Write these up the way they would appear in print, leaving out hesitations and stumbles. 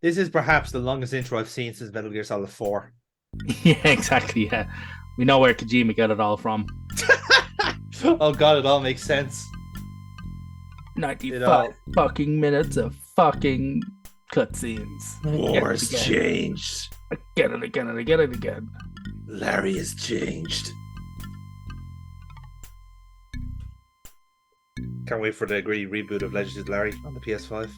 This is perhaps the longest intro I've seen since Metal Gear Solid 4. Yeah, exactly. Yeah, we know where Kojima got it all from. Oh god, it all makes sense. It 95 all fucking minutes of fucking cutscenes. Again and Wars again. changed. Again and again and again and again. Larry has changed. Can't wait for the reboot of Legends of Larry on the PS5.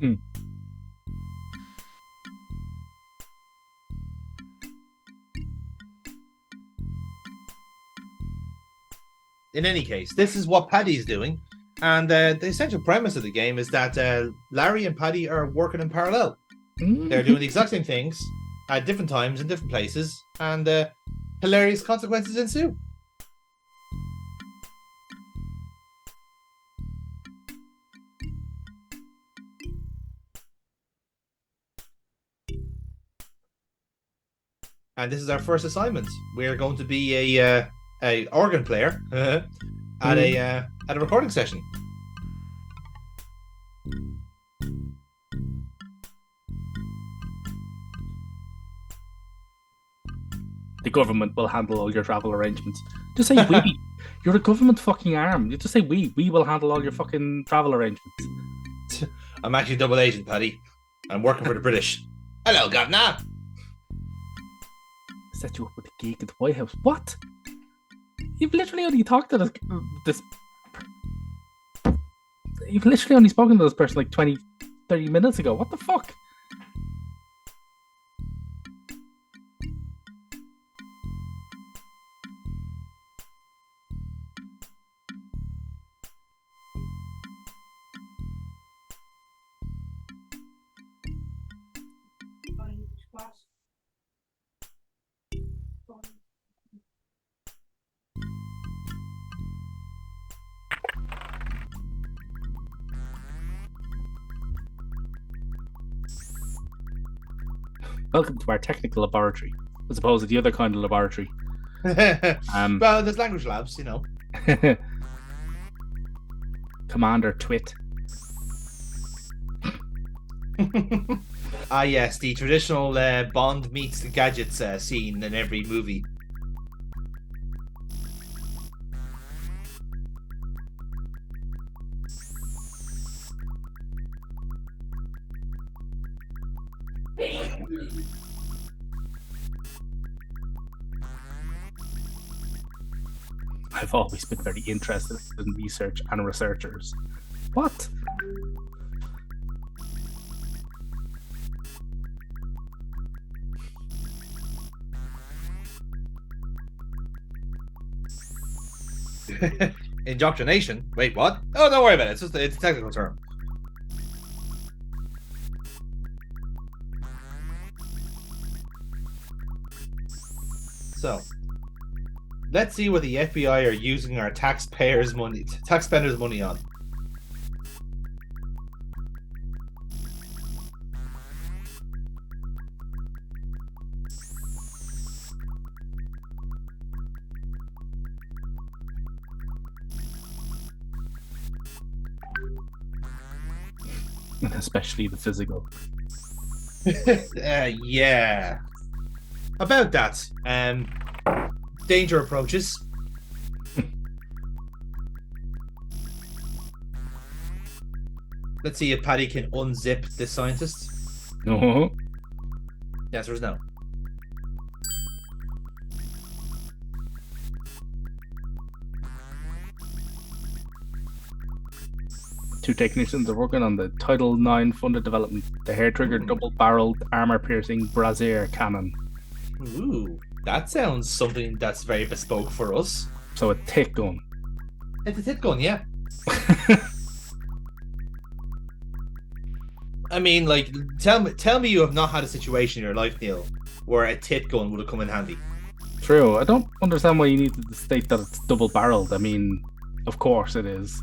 Hmm. In any case, this is what Paddy's doing. And the essential premise of the game is that Larry and Paddy are working in parallel. They're doing the exact same things at different times in different places, and hilarious consequences ensue. And this is our first assignment. We're going to be a organ player at a recording session. The government will handle all your travel arrangements. Just say we. You're a government fucking arm. You just say we. We will handle all your fucking travel arrangements. I'm actually double agent, Paddy. I'm working for the British. Hello, Governor. Set you up with a gig at the White House. What? You've literally only talked to this. You've literally only spoken to this person like 20, 30 minutes ago. What the fuck? Welcome to our technical laboratory, as opposed to the other kind of laboratory. Well, there's language labs, you know. Commander Twit. Ah, yes, the traditional Bond meets the gadgets scene in every movie. I've always been very interested in research and researchers. What? Indoctrination? Wait, what? Oh, don't worry about it. It's a technical term. So, let's see what the FBI are using our taxpayers' money, taxpayers' money on. Especially the physical. Yeah. About that, danger approaches. Let's see if Paddy can unzip this scientist. No. The answer is no. Two technicians are working on the Title IX funded development, the hair-triggered double-barreled armor-piercing brassiere cannon. Ooh, that sounds something that's very bespoke for us. So a tick gun. It's a tit gun, yeah. I mean, like, tell me you have not had a situation in your life, Neil, where a tit gun would have come in handy. True. I don't understand why you need to state that it's double-barreled. I mean, of course it is.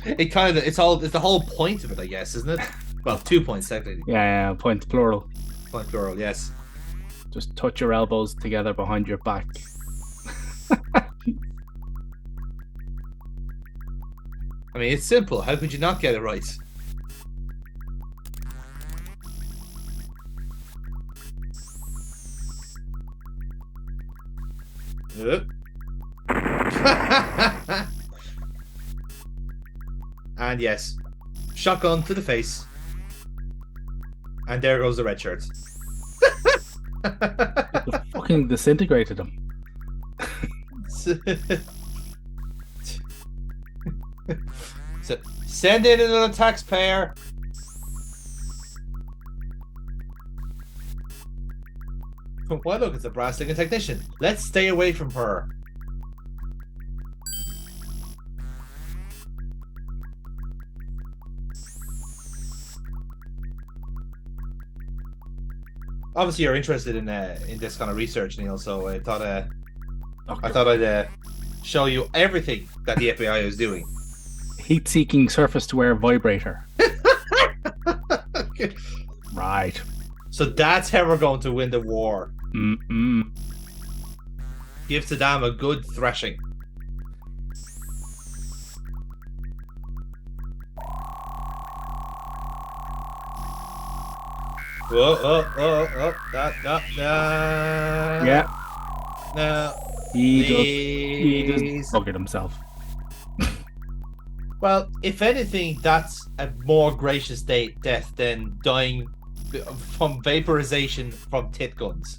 It's the whole point of it, I guess, isn't it? Well, 2 points technically. Yeah, point plural. Point plural, yes. Just touch your elbows together behind your back. I mean, it's simple. How could you not get it right? And yes, shotgun to the face. And there goes the red shirt. It fucking disintegrated him. So, send in another taxpayer. Why look, it's a brass ring technician. Let's stay away from her. Obviously, you're interested in this kind of research, Neil. So I thought I'd show you everything that the FBI is doing. Heat-seeking surface-to-air vibrator. Okay. Right. So that's how we're going to win the war. Give Saddam a good thrashing. Yeah. No. He does bug it himself. Well, if anything, that's a more gracious death than dying from vaporization from tit guns.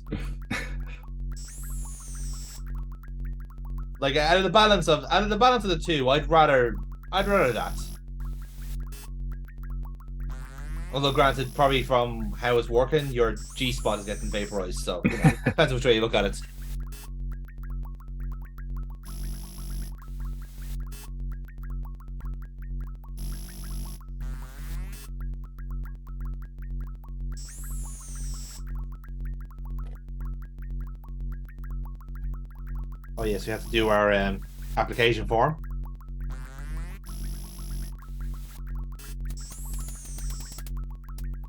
Like out of the balance of the two, I'd rather that. Although granted, probably from how it's working, your G spot is getting vaporized, so you know, depends which way you look at it. Oh yes, we have to do our application form.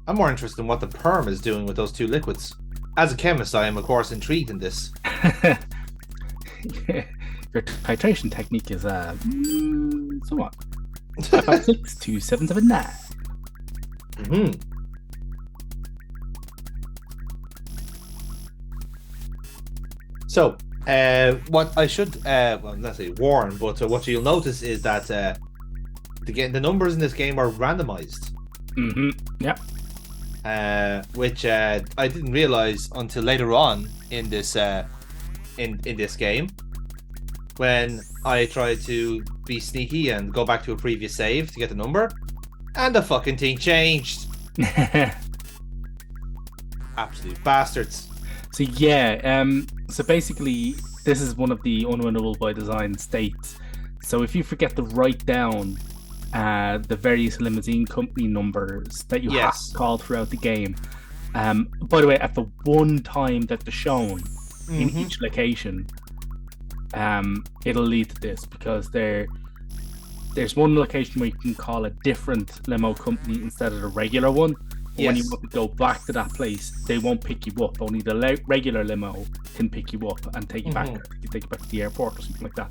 I'm more interested in what the perm is doing with those two liquids. As a chemist, I am of course intrigued in this. Your titration technique is somewhat 556 to 779. Mm-hmm. So, what I should, well, not say warn, but what you'll notice is that the numbers in this game are randomized. Yep. Which I didn't realize until later on in this in this game, when I tried to be sneaky and go back to a previous save to get the number, and the fucking thing changed. Absolute bastards. So yeah, so basically this is one of the unwinnable by design states. So if you forget to write down the various limousine company numbers that you have to call throughout the game, by the way, at the one time that they're shown in each location, it'll lead to this, because there's one location where you can call a different limo company instead of the regular one. When you want to go back to that place, they won't pick you up. Only the regular limo can pick you up and take you back. Take you back to the airport or something like that.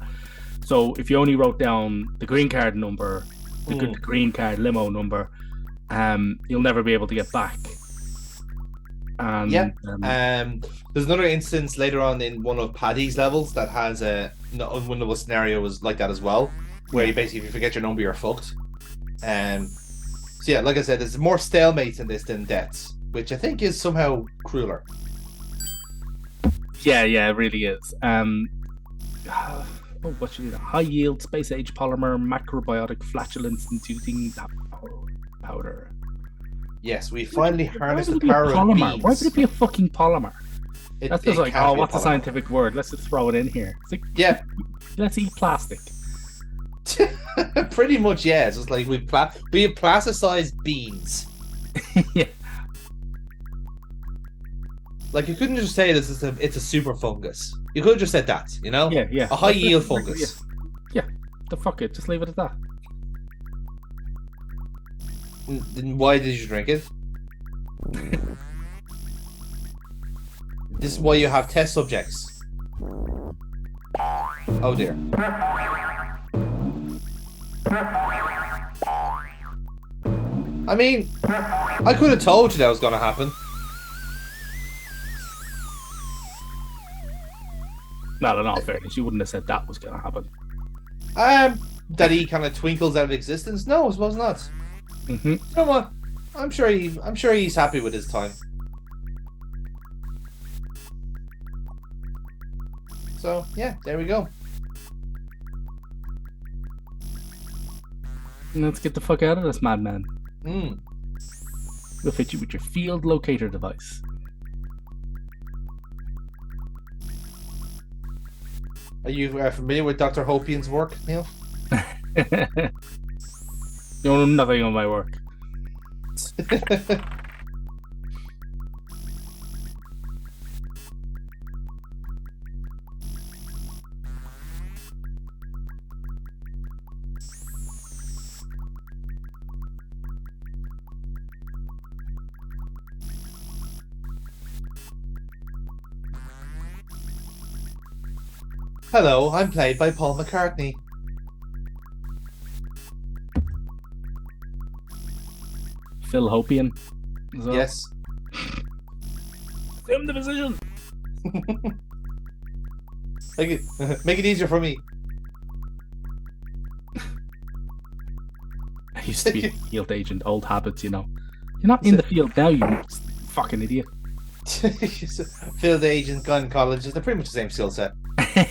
So if you only wrote down the green card number, the green card limo number, you'll never be able to get back. And, there's another instance later on in one of Paddy's levels that has a unwinnable scenario was like that as well, where you basically, if you forget your number, you're fucked. So yeah, like I said, there's more stalemates in this than deaths, which I think is somehow crueler. Yeah, it really is. What should you do? High yield space age polymer macrobiotic flatulence inducing powder. Yes, we finally harnessed the power of polymer. beans. Why would it be a fucking polymer? That's just like, oh, what's a scientific word? Let's just throw it in here. It's like, yeah, let's eat plastic. Pretty much, yeah. It's just like we have plasticized beans. Yeah. Like, you couldn't just say this is it's a super fungus. You could have just said that, you know? Yeah. A high yield fungus. Yeah. The fuck it. Just leave it at that. Then why did you drink it? This is why you have test subjects. Oh dear. I mean, I could have told you that was going to happen. Not in all fairness, you wouldn't have said that was going to happen. That he kind of twinkles out of existence? No, I suppose not. Mm-hmm. You know what? I'm sure he's happy with his time. So yeah, there we go. Let's get the fuck out of this, madman. Mm. We'll fit you with your field locator device. Are you familiar with Dr. Hopian's work, Neil? You know nothing on my work. Hello, I'm played by Paul McCartney. Phil Hopian. So. Yes. Assume the position. Make it easier for me. I used to be a field agent, old habits, you know. You're not in the field now, you fucking idiot. Field agent, gun college, they're pretty much the same skill set.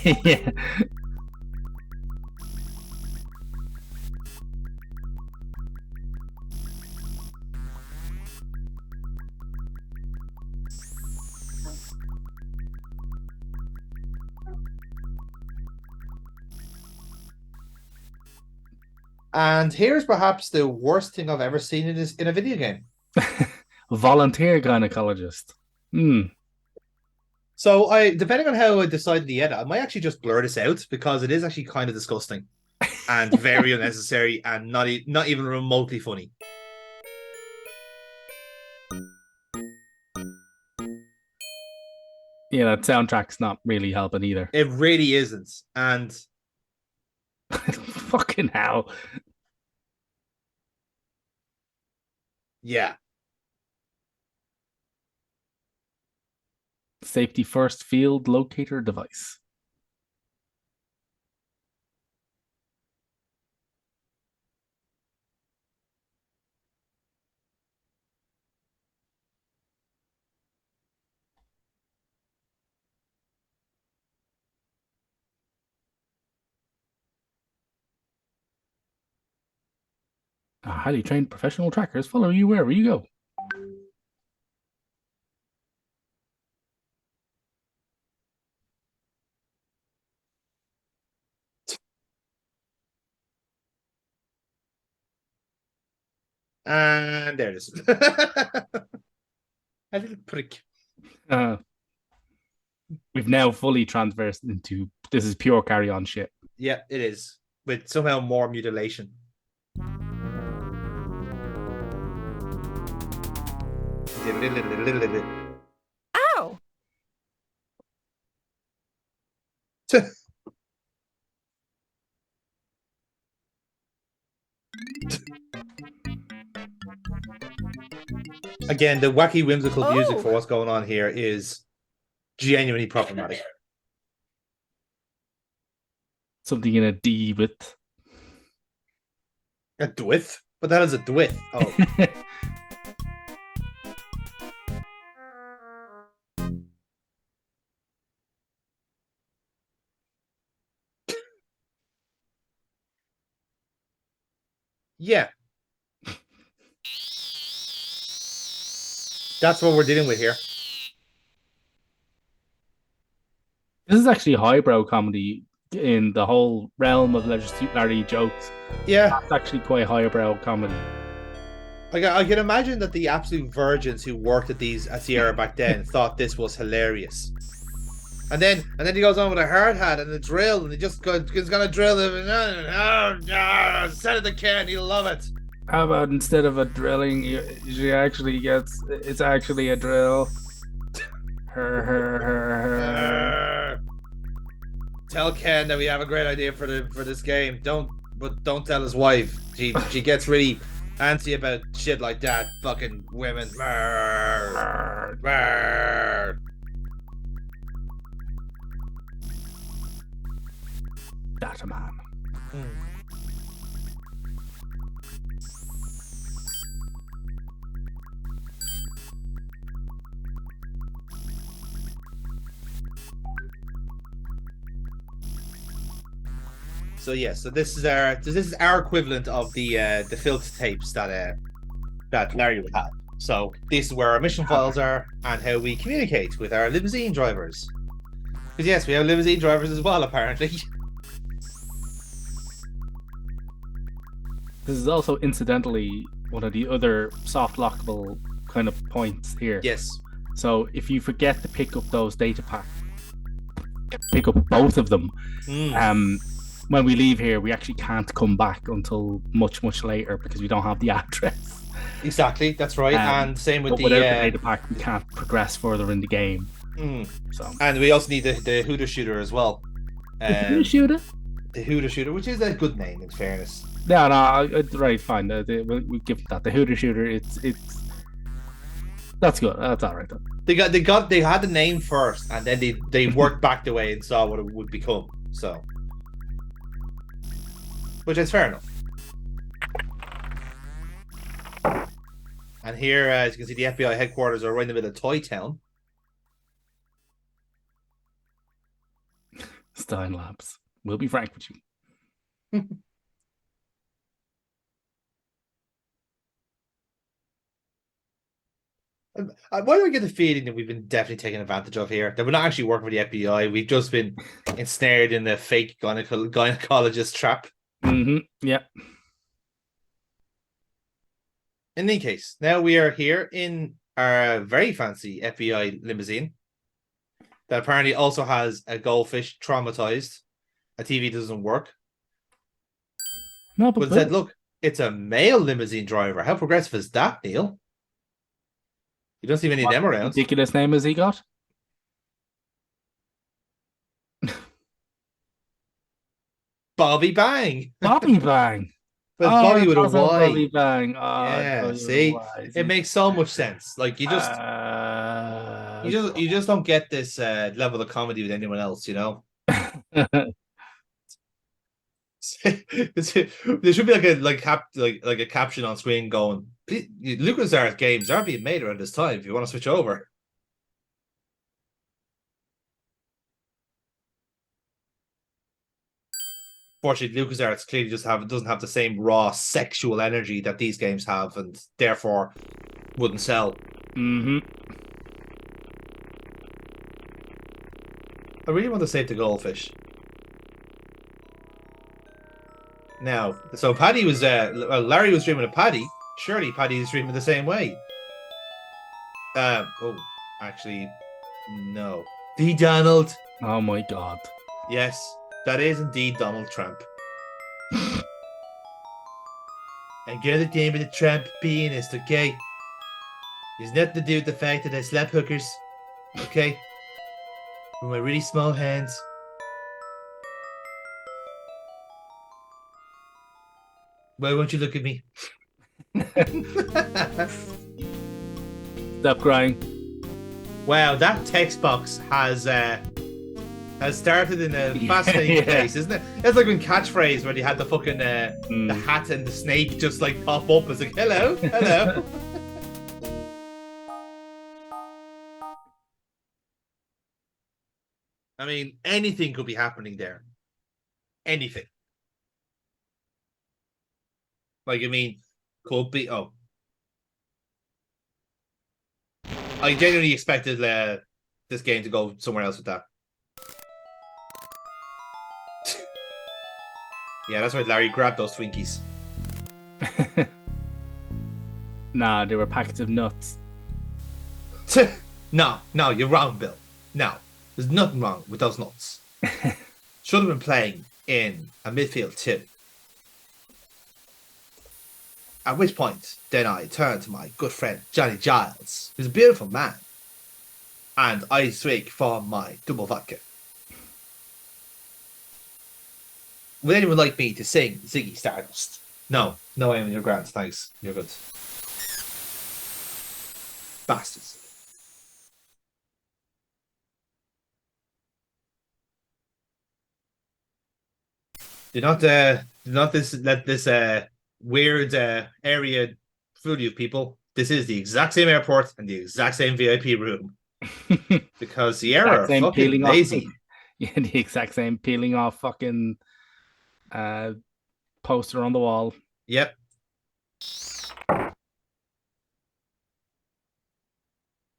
Yeah. And here's perhaps the worst thing I've ever seen in a video game. Volunteer gynecologist. So depending on how I decide the edit, I might actually just blur this out because it is actually kind of disgusting and very unnecessary and not even remotely funny. Yeah, that soundtrack's not really helping either. It really isn't. And fucking hell. Yeah. Safety first field locator device. Highly trained professional trackers follow you wherever you go. And there it is. I didn't put it. We've now fully transversed into this is pure carry-on shit. Yeah, it is. With somehow more mutilation. Ow! Again, the wacky, whimsical music for what's going on here is genuinely problematic. Something in a D with. A dwith? What the hell is a dwith? Oh. Yeah. That's what we're dealing with here. This is actually highbrow comedy in the whole realm of legendary jokes. Yeah. It's actually quite highbrow comedy. I can imagine that the absolute virgins who worked at Sierra back then thought this was hilarious. And then he goes on with a hard hat and a drill, and he's gonna drill him. And send it to Ken, he'll love it. How about instead of a drilling, it's actually a drill. Tell Ken that we have a great idea for this game. Don't but don't tell his wife. She gets really antsy about shit like that. Fucking women. Brr, brr. That's a man. So yeah, so this is our equivalent of the filth tapes that Larry would have. So this is where our mission files are and how we communicate with our limousine drivers. Because yes, we have limousine drivers as well, apparently. This is also incidentally one of the other soft lockable kind of points here. Yes. So if you forget to pick up those data packs, pick up both of them. When we leave here, we actually can't come back until much later because we don't have the address. Exactly, that's right. And same with without the data pack, we can't progress further in the game. So, and we also need the Hooter Shooter as well. The Hooter Shooter? The Hooter Shooter, which is a good name in fairness. No, right, fine. We give that the Hooter Shooter. It's that's good. That's all right. Then. They had the name first, and then they worked back the way and saw what it would become. So, which is fair enough. And here, as you can see, the FBI headquarters are right in the middle of Toy Town. Stein Labs. We'll be frank with you. Why do I get the feeling that we've been definitely taken advantage of here? That we're not actually working for the FBI. We've just been ensnared in the fake gynecologist trap. Yeah. In any case, now we are here in our very fancy FBI limousine that apparently also has a goldfish traumatized. A TV doesn't work. No, but it said, look, it's a male limousine driver. How progressive is that, Neil? You don't see many of them around. Ridiculous name has he got? Bobby Bang. Bobby Bang. But Bobby with a Y. Bobby Bang. Yeah, see, it makes so much sense. Like you just don't get this level of comedy with anyone else, you know. There should be like a caption on screen going, LucasArts games are being made around this time if you want to switch over. Fortunately, LucasArts clearly doesn't have the same raw sexual energy that these games have, and therefore wouldn't sell. I really want to save the goldfish. Now, so Paddy was Larry was dreaming of Paddy. Surely Paddy is dreaming the same way. Actually, no. The Donald. Oh my god. Yes, that is indeed Donald Trump. And get the name of the Trump pianist, okay? There's nothing to do with the fact that I slap hookers, okay? With my really small hands. Why won't you look at me? Stop crying. Wow, that text box has started in a fascinating place, isn't it? It's like when Catchphrase where they had the fucking the hat and the snake just like pop up as like hello. I mean, anything could be happening there. Anything. Like, I mean, could be. Oh, I genuinely expected this game to go somewhere else with that. Yeah, that's right, Larry. Grab those Twinkies. Nah, they were packets of nuts. No, you're wrong, Bill. No, there's nothing wrong with those nuts. Should have been playing in a midfield too. At which point, then I turned to my good friend Johnny Giles, who's a beautiful man, and I swig for my double vodka. Would anyone like me to sing Ziggy Stardust? No, no, Eamon, you're grand. Thanks, you're good. Bastards. Let this weird area fool you, people. This is the exact same airport and the exact same VIP room. Because Sierra are fucking lazy. Yeah, the exact same peeling off fucking poster on the wall. Yep.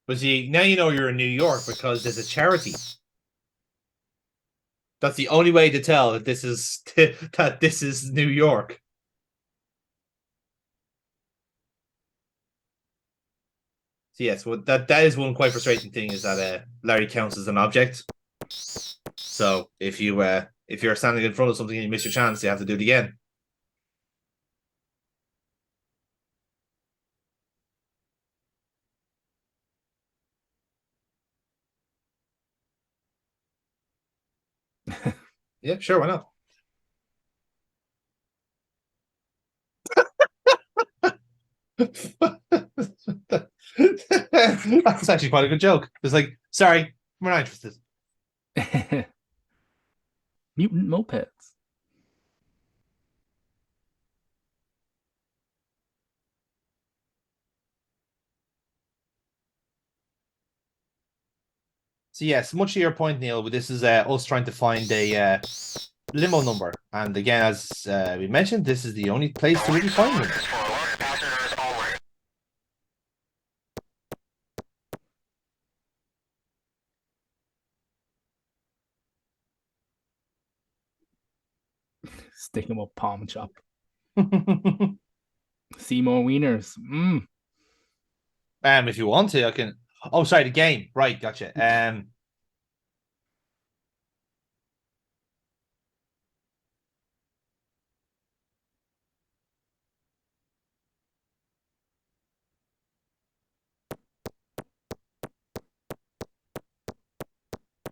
But see, now you know you're in New York because there's a charity. That's the only way to tell that this is New York. So yes, well, that is one quite frustrating thing is that Larry counts as an object. So if you're standing in front of something and you miss your chance, you have to do it again. Yeah, sure, why not? That's actually quite a good joke. It's like, sorry, we're not interested. Mutant mopeds. So yes, much to your point, Neil, but this is us trying to find a limo number. And again, as we mentioned, this is the only place to really find them. Stick them up palm chop. See more wieners. If you want to, I can. Oh, sorry, the game. Right, gotcha.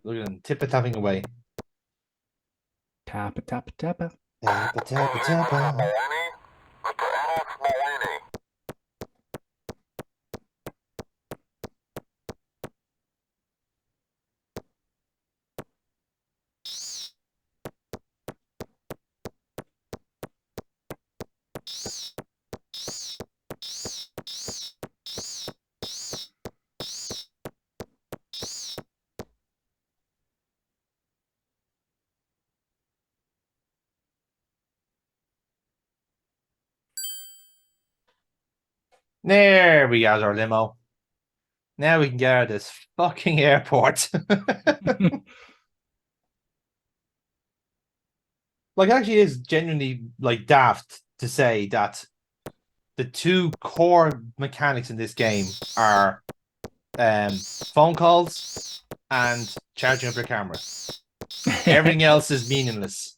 Look at them tip-a-tapping away. Tappa tappa tappa. Tappa tappa tappa. There we got our limo. Now we can get out of this fucking airport. Like, actually, it is genuinely like daft to say that the two core mechanics in this game are phone calls and charging up your camera. Everything else is meaningless.